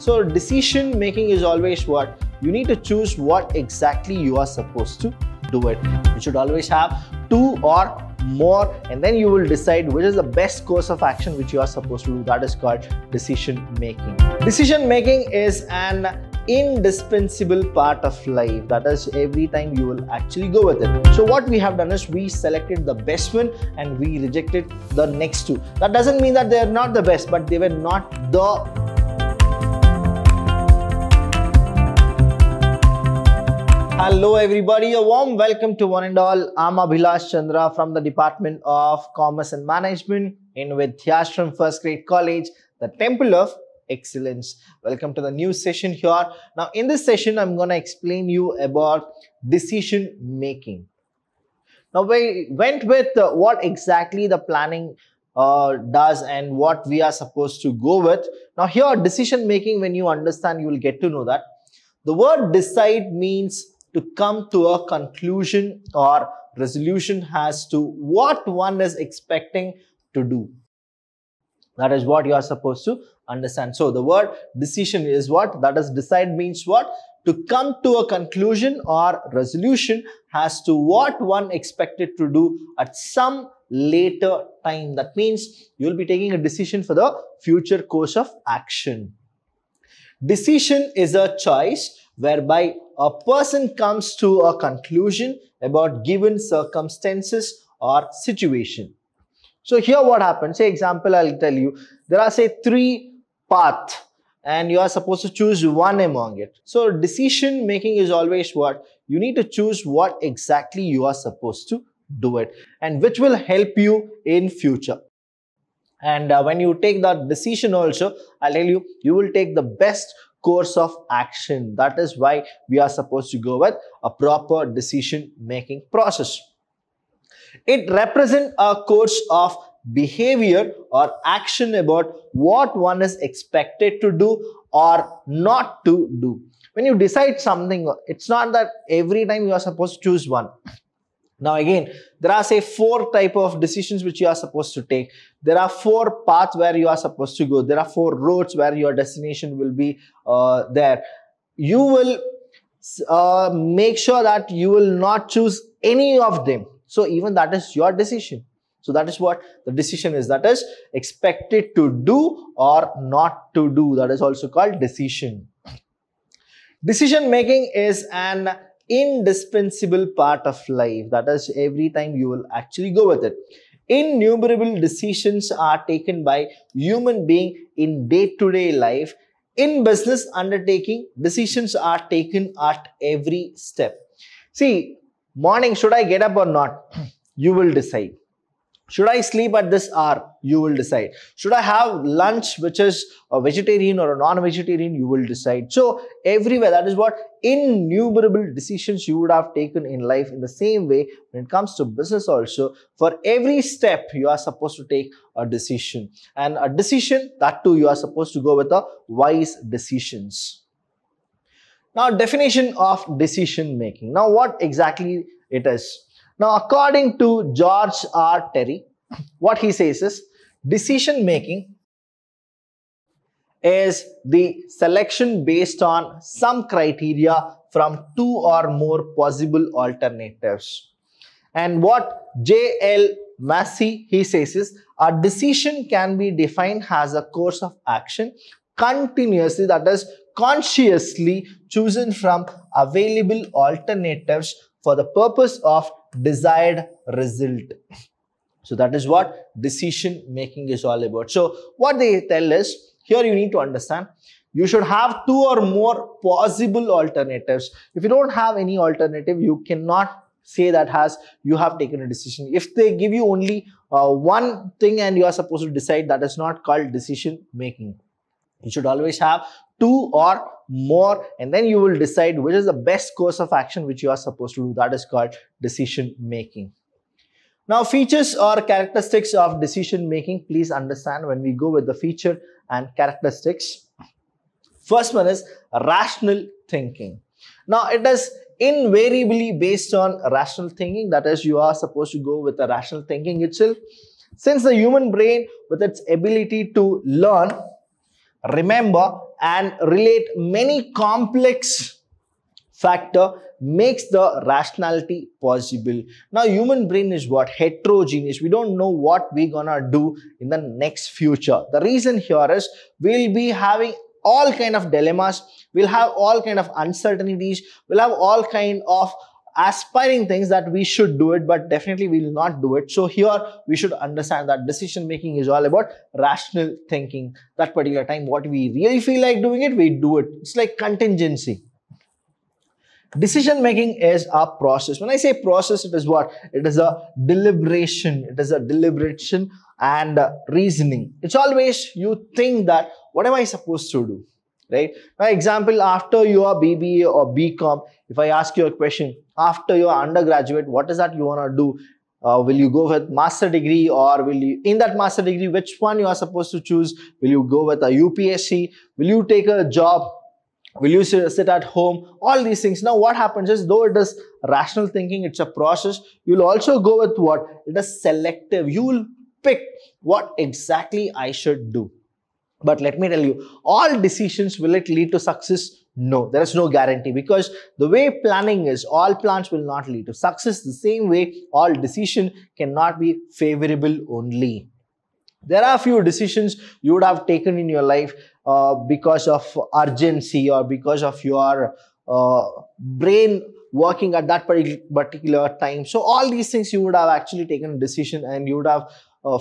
So decision making is always what? You need to choose what exactly you are supposed to do it. You should always have two or more, and then you will decide which is the best course of action which you are supposed to do. That is called decision making. Decision making is an indispensable part of life. That is, every time you will actually go with it. So what we have done is we selected the best one and we rejected the next two. That doesn't mean that they are not the best, but they were not the Hello everybody, a warm welcome to one and all. I'm Abhilash Chandra from the Department of Commerce and Management in Vidhyashram First Grade College, the Temple of Excellence. Welcome to the new session here. Now in this session, I'm going to explain you about decision making. Now we went with what exactly the planning does and what we are supposed to go with. Now here, decision making, when you understand, you will get to know that the word decide means to come to a conclusion or resolution as to what one is expecting to do. That is what you are supposed to understand. So the word decision is what? That is, decide means what? To come to a conclusion or resolution as to what one expected to do at some later time. That means you will be taking a decision for the future course of action. Decision is a choice whereby a person comes to a conclusion about given circumstances or situation. So here what happens, say example, I'll tell you, there are say 3 paths and you are supposed to choose one among it. So decision making is always what? You need to choose what exactly you are supposed to do it and which will help you in future. And when you take that decision also, I'll tell you, you will take the best course of action. That is why we are supposed to go with a proper decision making process. It represents a course of behavior or action about what one is expected to do or not to do. When you decide something, it's not that every time you are supposed to choose one. Now again, there are say 4 type of decisions which you are supposed to take. There are 4 paths where you are supposed to go. There are 4 roads where your destination will be there. You will make sure that you will not choose any of them. So even that is your decision. So that is what the decision is. That is expected to do or not to do. That is also called decision. Decision making is an indispensable part of life. That is, every time you will actually go with it. Innumerable decisions are taken by human being in day-to-day life. In business undertaking, decisions are taken at every step. See, morning, should I get up or not? You will decide. Should I sleep at this hour? You will decide. Should I have lunch which is a vegetarian or a non-vegetarian? You will decide. So everywhere, that is what innumerable decisions you would have taken in life. In the same way, when it comes to business also, for every step you are supposed to take a decision. And a decision, that too, you are supposed to go with the wise decisions. Now, definition of decision making. Now, what exactly it is? Now, according to George R. Terry, what he says is, decision making is the selection based on some criteria from 2 or more possible alternatives. And what J.L. Massey, he says is, a decision can be defined as a course of action continuously, that is consciously chosen from available alternatives for the purpose of desired result. So that is what decision making is all about. So what they tell is, here you need to understand, you should have 2 or more possible alternatives. If you don't have any alternative, you cannot say that as you have taken a decision. If they give you only one thing and you are supposed to decide, that is not called decision making. You should always have 2 or more, and then you will decide which is the best course of action which you are supposed to do. That is called decision making. Now, features or characteristics of decision making, please understand when we go with the feature and characteristics. First one is rational thinking. Now, it is invariably based on rational thinking. That is, you are supposed to go with the rational thinking itself. Since the human brain, with its ability to learn, remember and relate many complex factor makes the rationality possible. Now, human brain is what? Heterogeneous. We don't know what we're gonna do in the next future. The reason here is we'll be having all kind of dilemmas, we'll have all kind of uncertainties, we'll have all kind of aspiring things that we should do it, but definitely we will not do it. So here we should understand that decision making is all about rational thinking. That particular time, what we really feel like doing it, we do it. It's like contingency. Decision making is a process. When I say process, it is what? It is a deliberation. It is a deliberation and reasoning. It's always you think that what am I supposed to do? Right? For example, after your BBA or BCom, if I ask you a question, after your undergraduate, what is that you want to do? Will you go with master degree, or will you, in that master degree, which one you are supposed to choose? Will you go with a UPSC? Will you take a job? Will you sit at home? All these things. Now, what happens is, though it is rational thinking, it's a process, you'll also go with what? It is selective. You will pick what exactly I should do. But let me tell you, all decisions, will it lead to success? No, there is no guarantee, because the way planning is, all plans will not lead to success. The same way, all decision cannot be favorable only. There are a few decisions you would have taken in your life because of urgency, or because of your brain working at that particular time. So all these things you would have actually taken a decision, and you would have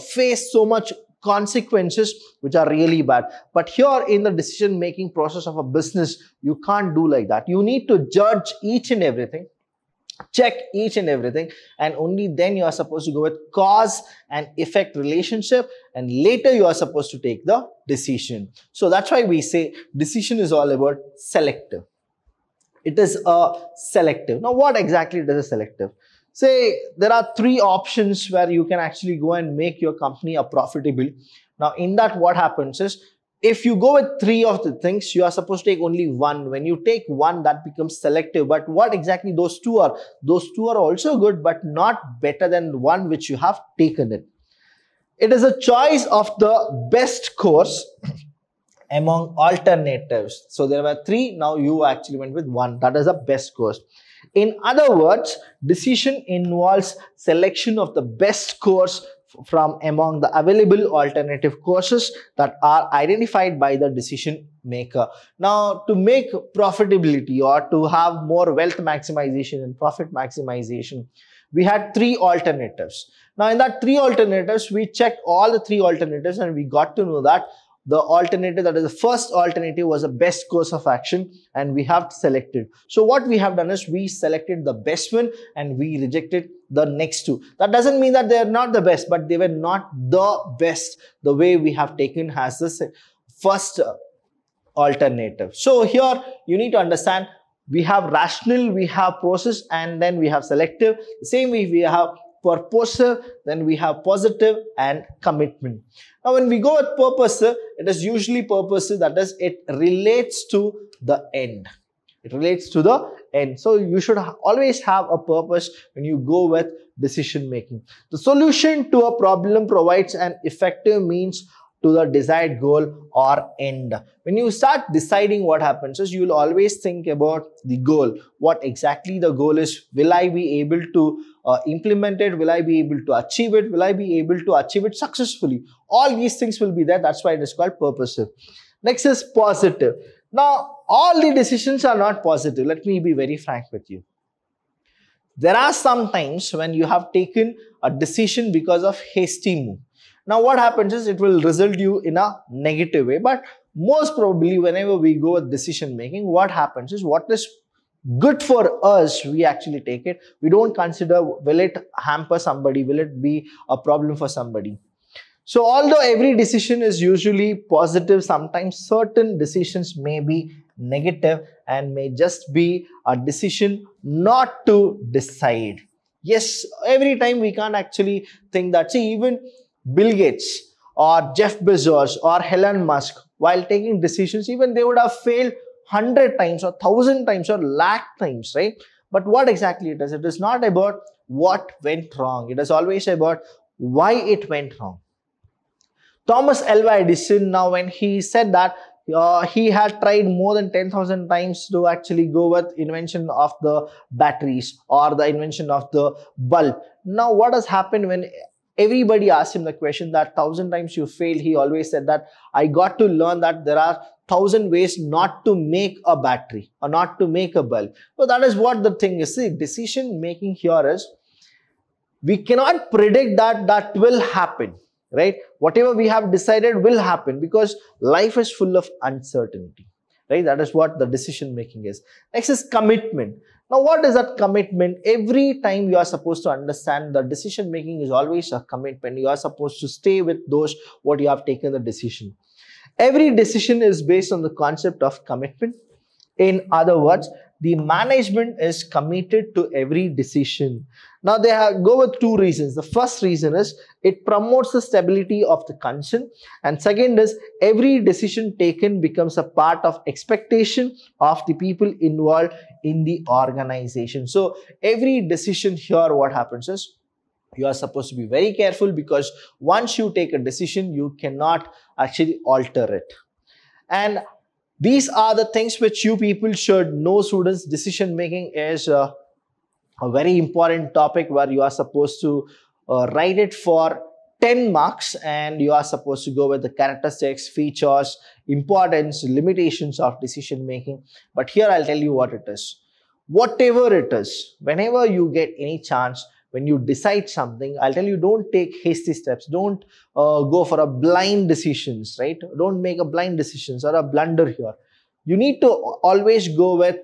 faced so much consequences which are really bad. But here in the decision making process of a business, you can't do like that. You need to judge each and everything, check each and everything, and only then you are supposed to go with cause and effect relationship, and later you are supposed to take the decision. So that's why we say decision is all about selective. It is a selective. Now, what exactly it is a selective? Say there are three options where you can actually go and make your company a profitable. Now, in that, what happens is, if you go with three of the things, you are supposed to take only one. When you take one, that becomes selective. But what exactly those two are? Those two are also good, but not better than the one which you have taken it. It is a choice of the best course among alternatives. So there were three, now you actually went with one. That is the best course. In other words, decision involves selection of the best course from among the available alternative courses that are identified by the decision maker. Now, to make profitability, or to have more wealth maximization and profit maximization, we had three alternatives. Now, in that three alternatives, we checked all the three alternatives, and we got to know that the alternative, that is the first alternative, was the best course of action, and we have selected. So what we have done is, we selected the best one and we rejected the next two. That doesn't mean that they are not the best, but they were not the best the way we have taken as the first alternative. So here you need to understand, we have rational, we have process, and then we have selective. The same way we have purposive, then we have positive and commitment. Now, when we go with purposive, it is usually purposive, that is, it relates to the end. It relates to the end. So you should always have a purpose when you go with decision making. The solution to a problem provides an effective means to the desired goal or end. When you start deciding, what happens is, you will always think about the goal. What exactly the goal is? Will I be able to implement it? Will I be able to achieve it? Will I be able to achieve it successfully? All these things will be there. That's why it is called purposive. Next is positive. Now, all the decisions are not positive. Let me be very frank with you. There are some times when you have taken a decision because of hasty move. Now, what happens is, it will result you in a negative way. But most probably, whenever we go with decision making, what happens is, what is good for us, we actually take it. We don't consider, will it hamper somebody? Will it be a problem for somebody? So although every decision is usually positive, sometimes certain decisions may be negative and may just be a decision not to decide. Yes, every time we can't actually think that. See, even Bill Gates or Jeff Bezos or Elon Musk, while taking decisions, even they would have failed 100 times or 1,000 times or lakh times, right? But what exactly it is? It is not about what went wrong. It is always about why it went wrong. Thomas Alva Edison, now when he said that he had tried more than 10,000 times to actually go with invention of the batteries or the invention of the bulb. Now what has happened when everybody asked him the question that 1,000 times you failed? He always said that I got to learn that there are 1,000 ways not to make a battery or not to make a bulb. So that is what the thing is. See, decision making here is, we cannot predict that will happen, right? Whatever we have decided will happen, because life is full of uncertainty, right? That is what the decision making is. Next is commitment. Now what is that commitment? Every time you are supposed to understand that decision making is always a commitment. You are supposed to stay with those what you have taken the decision. Every decision is based on the concept of commitment. In other words, the management is committed to every decision. Now they go with two reasons. The first reason is it promotes the stability of the concern, and second is every decision taken becomes a part of expectation of the people involved in the organization. So every decision here, what happens is, you are supposed to be very careful, because once you take a decision, you cannot actually alter it. And these are the things which you people should know, students. Decision making is a very important topic where you are supposed to write it for 10 marks, and you are supposed to go with the characteristics, features, importance, limitations of decision making. But here I'll tell you what it is. Whatever it is, whenever you get any chance, when you decide something, I'll tell you, don't take hasty steps. Don't go for a blind decisions, right? Don't make a blind decisions or a blunder here. You need to always go with,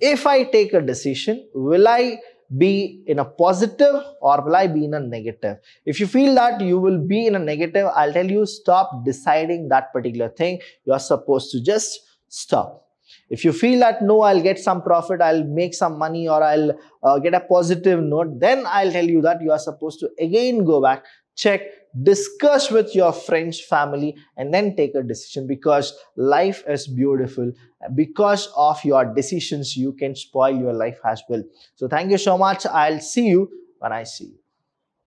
if I take a decision, will I be in a positive or will I be in a negative? If you feel that you will be in a negative, I'll tell you, stop deciding that particular thing. You are supposed to just stop. If you feel that no, I'll get some profit, I'll make some money, or I'll get a positive note, then I'll tell you that you are supposed to again go back, check, discuss with your friends, family, and then take a decision, because life is beautiful. Because of your decisions, you can spoil your life as well. So thank you so much. I'll see you when I see you.